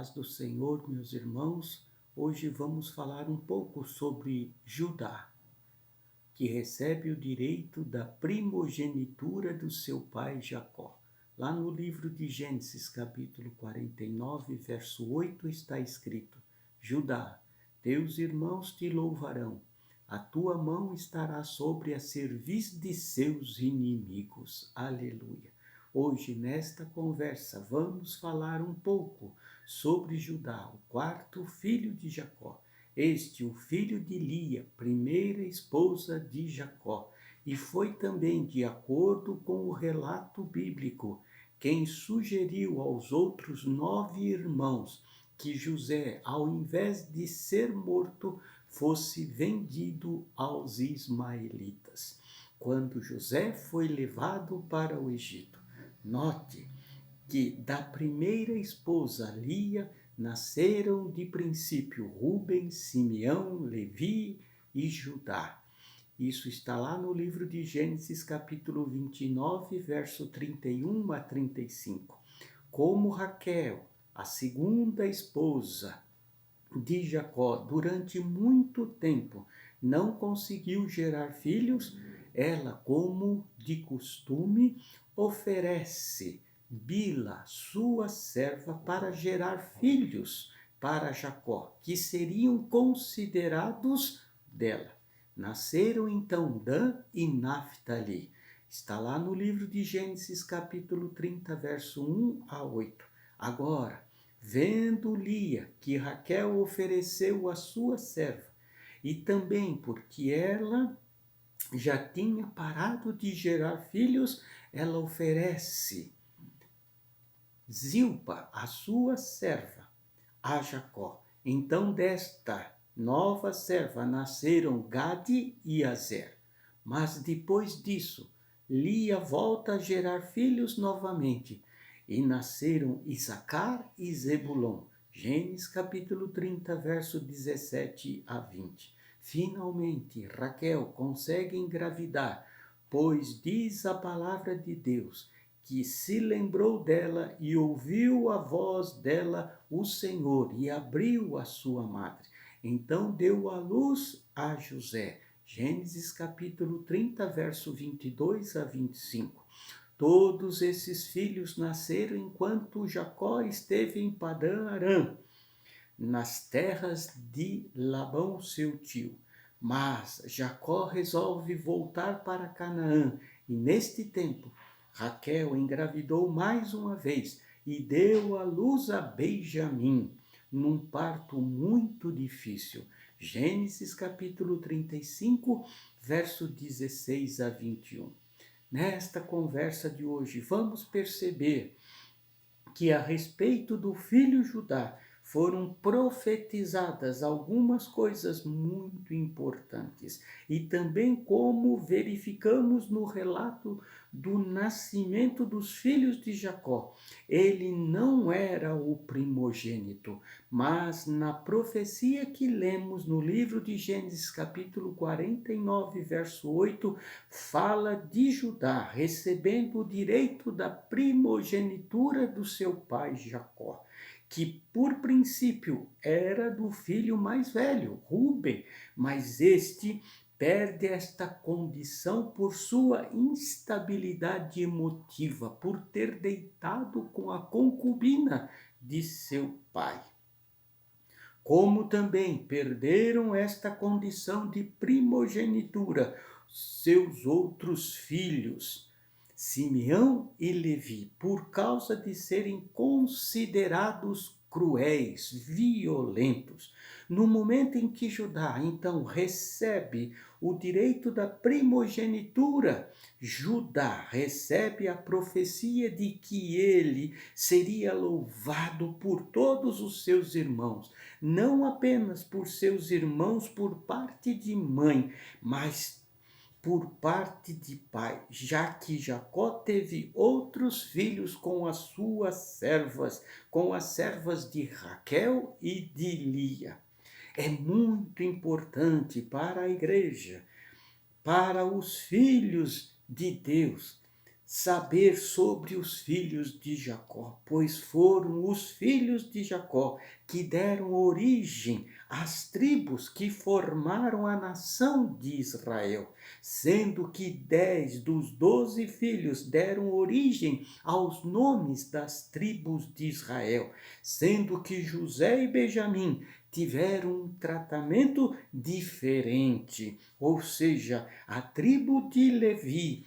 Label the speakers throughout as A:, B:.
A: paz do Senhor, meus irmãos. Hoje vamos falar um pouco sobre Judá, que recebe o direito da primogenitura do seu pai Jacó. Lá no livro de Gênesis, capítulo 49, verso 8, está escrito: Judá, teus irmãos te louvarão, a tua mão estará sobre a cerviz de seus inimigos. Aleluia. Hoje, nesta conversa, vamos falar um pouco sobre Judá, o quarto filho de Jacó. Este, o filho de Lia, primeira esposa de Jacó, e foi também, de acordo com o relato bíblico, quem sugeriu aos outros 9 irmãos que José, ao invés de ser morto, fosse vendido aos ismaelitas, quando José foi levado para o Egito. Note que da primeira esposa Lia nasceram de princípio Ruben, Simeão, Levi e Judá. Isso está lá no livro de Gênesis, capítulo 29, verso 31 a 35. Como Raquel, a segunda esposa de Jacó, durante muito tempo não conseguiu gerar filhos, ela, como de costume, oferece Bila, sua serva, para gerar filhos para Jacó, que seriam considerados dela. Nasceram então Dan e Naphtali. Está lá no livro de Gênesis, capítulo 30, verso 1 a 8. Agora, vendo Lia que Raquel ofereceu a sua serva, e também porque ela já tinha parado de gerar filhos, ela oferece Zilpa, a sua serva, a Jacó. Então desta nova serva nasceram Gade e Azer. Mas depois disso, Lia volta a gerar filhos novamente, e nasceram Issacar e Zebulon. Gênesis capítulo 30, verso 17 a 20. Finalmente, Raquel consegue engravidar, pois diz a palavra de Deus que se lembrou dela e ouviu a voz dela o Senhor e abriu a sua madre. Então deu à luz a José. Gênesis capítulo 30, verso 22 a 25. Todos esses filhos nasceram enquanto Jacó esteve em Padã Arã, nas terras de Labão, seu tio. Mas Jacó resolve voltar para Canaã, e neste tempo Raquel engravidou mais uma vez e deu à luz a Benjamim, num parto muito difícil. Gênesis capítulo 35, verso 16 a 21. Nesta conversa de hoje, vamos perceber que a respeito do filho Judá foram profetizadas algumas coisas muito importantes, e também como verificamos no relato do nascimento dos filhos de Jacó. Ele não era o primogênito, mas na profecia que lemos no livro de Gênesis capítulo 49, verso 8, fala de Judá recebendo o direito da primogenitura do seu pai Jacó, que por princípio era do filho mais velho, Ruben, mas este perde esta condição por sua instabilidade emotiva, por ter deitado com a concubina de seu pai. Como também perderam esta condição de primogenitura seus outros filhos, Simeão e Levi, por causa de serem considerados cruéis, violentos. No momento em que Judá, então, recebe o direito da primogenitura, Judá recebe a profecia de que ele seria louvado por todos os seus irmãos, não apenas por seus irmãos por parte de mãe, mas por parte de pai, já que Jacó teve outros filhos com as suas servas, com as servas de Raquel e de Lia. É muito importante para a igreja, para os filhos de Deus, saber sobre os filhos de Jacó, pois foram os filhos de Jacó que deram origem às tribos que formaram a nação de Israel, sendo que 10 dos 12 filhos deram origem aos nomes das tribos de Israel, sendo que José e Benjamim tiveram um tratamento diferente, ou seja, a tribo de Levi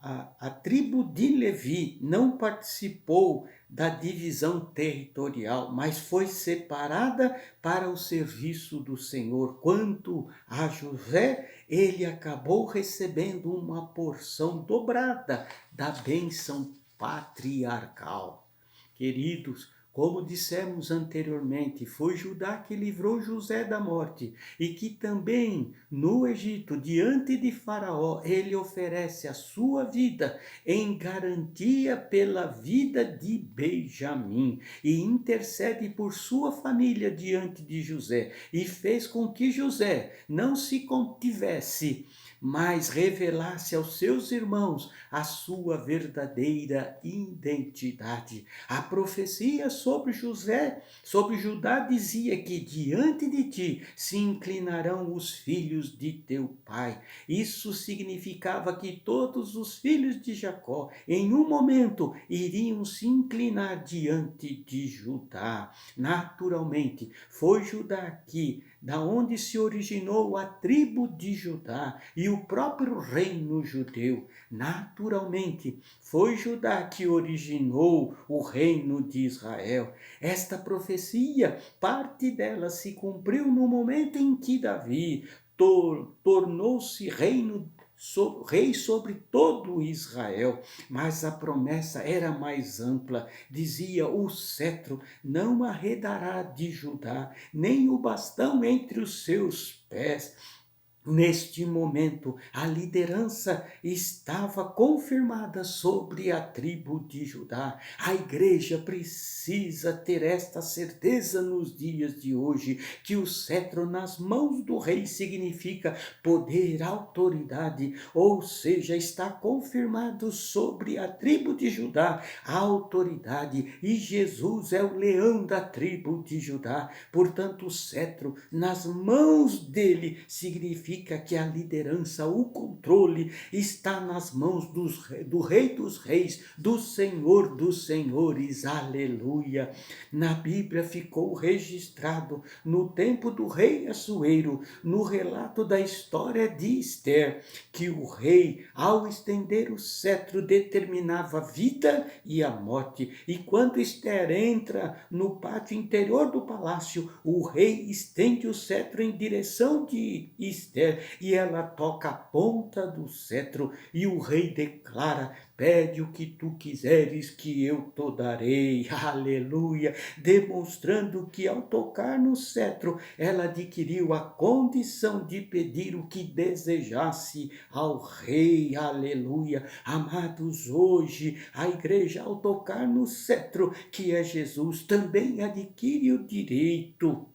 A: a tribo de Levi não participou da divisão territorial, mas foi separada para o serviço do Senhor. Quanto a José, ele acabou recebendo uma porção dobrada da bênção patriarcal. Queridos, como dissemos anteriormente, foi Judá que livrou José da morte e que também no Egito, diante de Faraó, ele oferece a sua vida em garantia pela vida de Benjamim e intercede por sua família diante de José e fez com que José não se contivesse, mas revelasse aos seus irmãos a sua verdadeira identidade. A profecia sobre José, sobre Judá dizia que diante de ti se inclinarão os filhos de teu pai. Isso significava que todos os filhos de Jacó, em um momento, iriam se inclinar diante de Judá. Naturalmente, foi Judá que, da onde se originou a tribo de Judá e o próprio reino judeu. Naturalmente, foi Judá que originou o reino de Israel. Esta profecia, parte dela se cumpriu no momento em que Davi tornou-se rei sobre todo Israel, mas a promessa era mais ampla, dizia: o cetro não arredará de Judá, nem o bastão entre os seus pés. Neste momento, a liderança estava confirmada sobre a tribo de Judá. A igreja precisa ter esta certeza nos dias de hoje, que o cetro nas mãos do rei significa poder, autoridade, ou seja, está confirmado sobre a tribo de Judá a autoridade, e Jesus é o leão da tribo de Judá. Portanto, o cetro nas mãos dele significa que a liderança, o controle está nas mãos do Rei dos Reis, do Senhor dos Senhores. Aleluia! Na Bíblia ficou registrado, no tempo do rei Assuero, no relato da história de Esther, que o rei, ao estender o cetro, determinava a vida e a morte. E quando Esther entra no pátio interior do palácio, o rei estende o cetro em direção de Esther, e ela toca a ponta do cetro, e o rei declara: pede o que tu quiseres que eu te darei. Aleluia! Demonstrando que ao tocar no cetro, ela adquiriu a condição de pedir o que desejasse ao rei. Aleluia! Amados, hoje a igreja, ao tocar no cetro, que é Jesus, também adquire o direito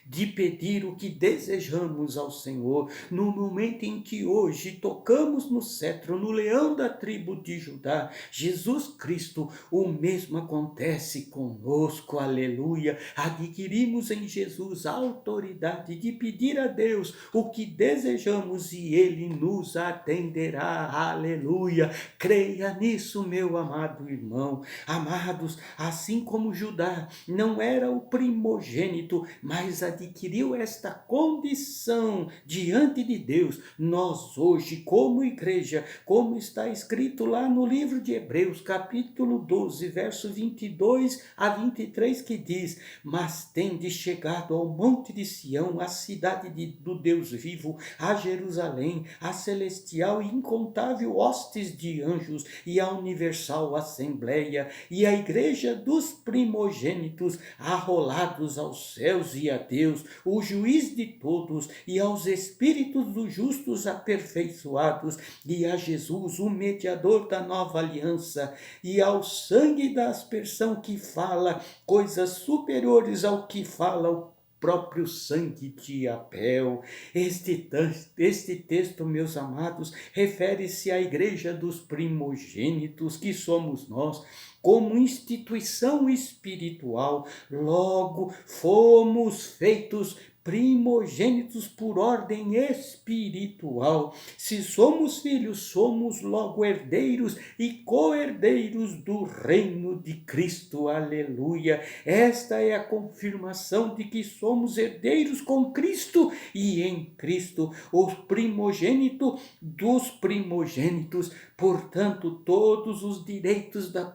A: de pedir o que desejamos ao Senhor. No momento em que hoje tocamos no cetro, no leão da tribo de Judá, Jesus Cristo, o mesmo acontece conosco. Aleluia! Adquirimos em Jesus a autoridade de pedir a Deus o que desejamos e Ele nos atenderá. Aleluia! Creia nisso, meu amado irmão. Amados, assim como Judá não era o primogênito, mas adquiriu esta condição diante de Deus, nós hoje, como igreja, como está escrito lá no livro de Hebreus, capítulo 12, verso 22 a 23, que diz: mas tende chegado ao monte de Sião, a cidade do Deus vivo, a Jerusalém, a celestial e incontável hostes de anjos, e a universal assembleia, e a igreja dos primogênitos, arrolados aos céus, e a Deus, o juiz de todos, e aos espíritos dos justos aperfeiçoados, e a Jesus, o mediador da nova aliança, e ao sangue da aspersão que fala coisas superiores ao que fala próprio sangue de Abel. Este texto, meus amados, refere-se à igreja dos primogênitos, que somos nós, como instituição espiritual. Logo, fomos feitos primogênitos por ordem espiritual. Se somos filhos, somos logo herdeiros e co-herdeiros do reino de Cristo. Aleluia! Esta é a confirmação de que somos herdeiros com Cristo e em Cristo, o primogênito dos primogênitos. Portanto, todos os direitos da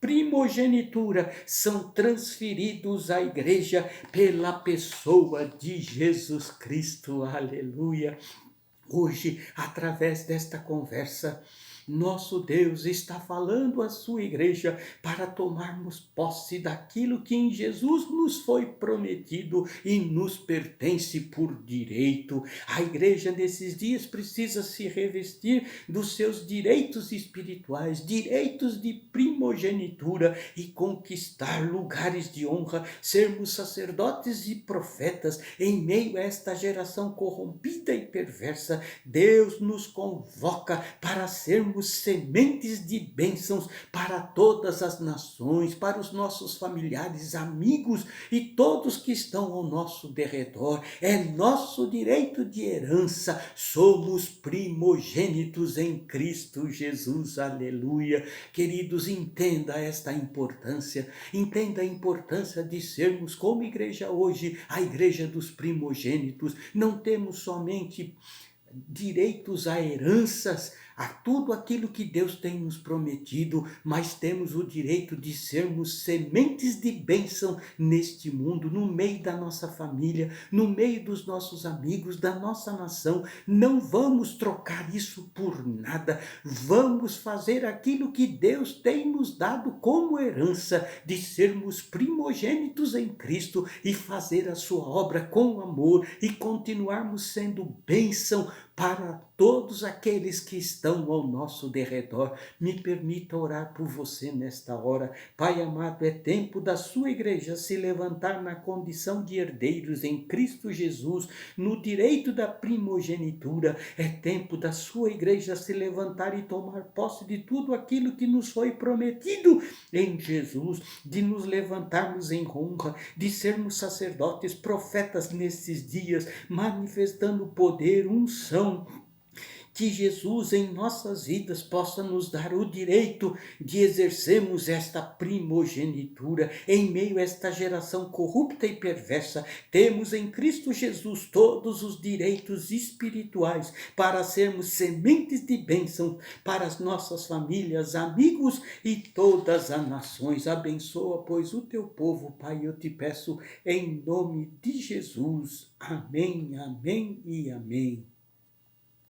A: primogenitura são transferidos à igreja pela pessoa de Jesus Cristo. Aleluia! Hoje, através desta conversa, nosso Deus está falando à sua igreja para tomarmos posse daquilo que em Jesus nos foi prometido e nos pertence por direito. A igreja nesses dias precisa se revestir dos seus direitos espirituais, direitos de primogenitura e conquistar lugares de honra, sermos sacerdotes e profetas em meio a esta geração corrompida e perversa. Deus nos convoca para sermos sementes de bênçãos para todas as nações, para os nossos familiares, amigos e todos que estão ao nosso derredor. É nosso direito de herança, somos primogênitos em Cristo Jesus. Aleluia! Queridos, entenda esta importância, entenda a importância de sermos como igreja hoje, a igreja dos primogênitos. Não temos somente direitos a heranças, a tudo aquilo que Deus tem nos prometido, mas temos o direito de sermos sementes de bênção neste mundo, no meio da nossa família, no meio dos nossos amigos, da nossa nação. Não vamos trocar isso por nada, vamos fazer aquilo que Deus tem nos dado como herança, de sermos primogênitos em Cristo e fazer a sua obra com amor e continuarmos sendo bênção para todos aqueles que estão ao nosso derredor. Me permita orar por você nesta hora. Pai amado, é tempo da sua igreja se levantar na condição de herdeiros em Cristo Jesus, no direito da primogenitura. É tempo da sua igreja se levantar e tomar posse de tudo aquilo que nos foi prometido em Jesus, de nos levantarmos em honra, de sermos sacerdotes, profetas nesses dias, manifestando poder, unção. Que Jesus em nossas vidas possa nos dar o direito de exercermos esta primogenitura em meio a esta geração corrupta e perversa. Temos em Cristo Jesus todos os direitos espirituais para sermos sementes de bênção para as nossas famílias, amigos e todas as nações. Abençoa, pois, o teu povo, Pai, eu te peço em nome de Jesus. Amém, amém e amém.